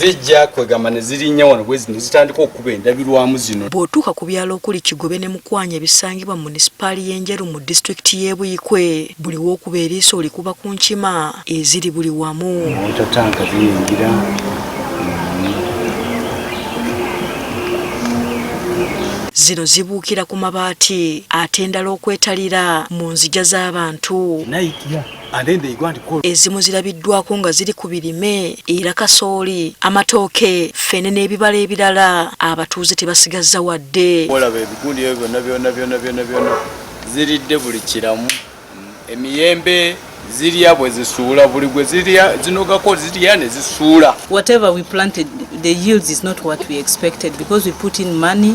zijja kwegamba ne zirinya wano bwezi ne zitandika okuba endabirwamu zino. Bw'otuuka ku byalo okuli Kigobe ne Mukwanya ebisangibwa mu munisipaali y'Enjeru mu disitulikiti y'e Buyikwe, buli w'okuba eriiso olikuba ku nkima eziri buli wamu. Otatanka ziyingira. Zino zibuukira ku mabaati ate endala okwetalira mu nzija z'abantu. Ezimu zirabiddwako nga ziri ku birime era kasooli, amatooke, ffene n'ebibala ebirala abatuuze tebasigazza wadde. Olaba ebigundi ebyo byonna ziridde buli kiramu. Emiyembe zirya bwe zisuula, buli gwe zirya zinogako zirya ne zisuula. Whatever we planted, the yields is not what we expected because we put in money.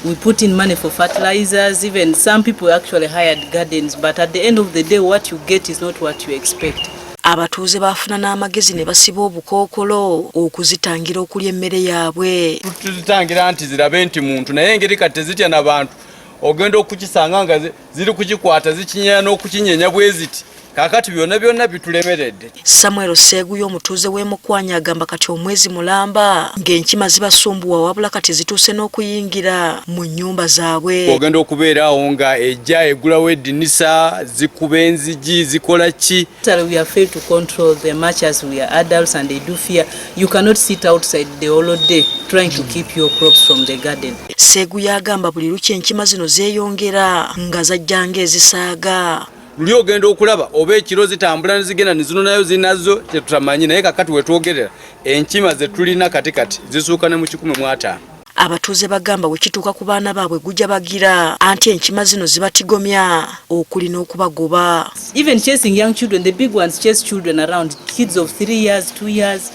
We put in money for fertilizers, even some people actually hired gardens, but at the end of the day what you get is not what you expect. Abatuuze baafuna n'amagezi ne basiba obukookolo okuzitangira okulya emmere yaabwe. Tuzitangira nti zirabe nti muntu naye engeri kati tezitya n'abantu. Ogenda okukisanga nga ziri kukikwata zikinyenya n'okukinyenya bwe ziti. Kakati byonna bitulemeredde. Samuel Seguyo omutuuze w'e Mukwanya agamba kati omwezi mulamba ng'enkima zibasumbuwa wabula kati zituuse n'okuyingira mu nnyumba zaabwe. Ogenda okubeerawo nga ejja egulawo eddinisa zikuba enzigi zikola ki. We are failed to control them much as we are adults and they do fear. You cannot sit outside the whole day trying to keep your crops from the garden. Seguyo agamba buli lukya enkima zino zeeyongera nga zajjanga ezisaaga. Luli ogenda okulaba oba ekiro zitambula ne zigenda ne zino nayo zinazo tetutamanyi naye kakati wetwogerera enkima ze tulina katikati zisuuka ne mu 15. Abatuuze bagamba bwe kituuka ku baana baabwe gujja bagira anti enkima zino zibatigomya okuli n'okubagoba. Even chasing young children, the big ones chase children around, kids of 3 years, 2 years.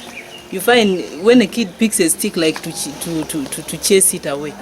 You find when a kid picks a stick like to chase it away,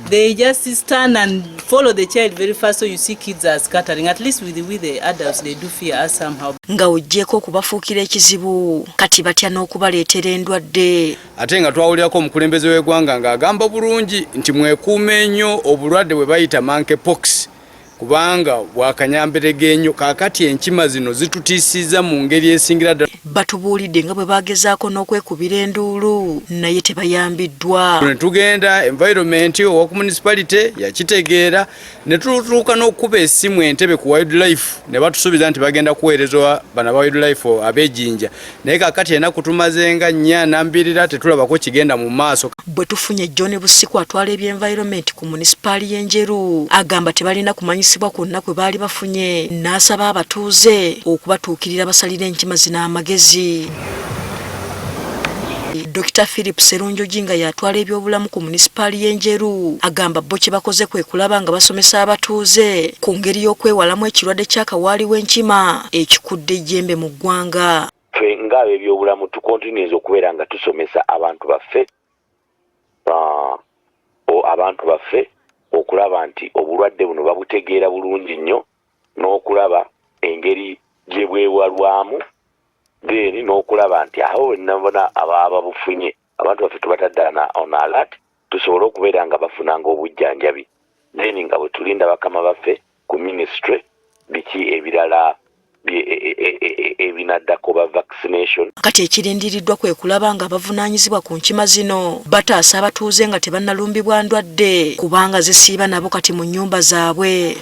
they just stand and follow the child very fast, so you see kids are scattering. At least with the adults, they do fear us somehow. Nga ojjeko okubafuukira ekizibu kati batya n'okubaleetera endwadde. Ate nga twawulirako omukulembeze w'eggwanga ng'agamba bulungi nti mwekuume nnyo obulwadde bwe bayita monkeypox kubanga bwakanyamberega ennyo kaakati enkima zino zitutiisizza mu ngeri esingira ddala. Batubuulidde nga bwe bagezaako n'okwekubira enduulu naye tebayambiddwa. Ne tugenda environment owa ku municipality yakitegeera ne tutuuka n'okuba essimu Entebbe ku wildlife ne batusuubiza nti bagenda kuweerezwa bana ba wildlife ab'ejjinja naye kaakati enaku tumaze nga 42 tetulabako kigenda mu maaso. Bwe tufunye John Busiku atwala eby'environment ku munisipaali y'Enjeru agamba tebalina kumanyisibwa kwonna kwe baali bafunye n'asaba abatuuze okubatuukirira basalira enkima zino amagezi. Dr. Philip Serunjogi nga yatwala ebyobulamu ku munisipaali y'Enjeru agamba bo kye bakoze kwe kulaba nga basomesa abatuuze ku ngeri y'okwewalamu ekirwadde ky'akawaali w'enkima ekikudde ejjembe mu ggwanga. Ffe ng'abo ebyobulamu tukontinuyinza okubeera nga tusomesa abantu baffe okulaba nti obulwadde buno babutegeera bulungi nnyo n'okulaba engeri gye bwewalwamu then n'okulaba nti aho wenabona ababa bufunye abantu baffe tubatadde on alert tusobole okubeera nga bafunanga obujjanjabi then nga bwe tulinda bakama baffe ku ministry biki ebirala ebinaddako ba vaccination. Kati ekirindiriddwa kwe kulaba nga bavunaanyizibwa ku nkima zino bataasa abatuuze nga tebannalumbibwa ndwadde kubanga zisiiba nabo kati mu nnyumba zaabwe.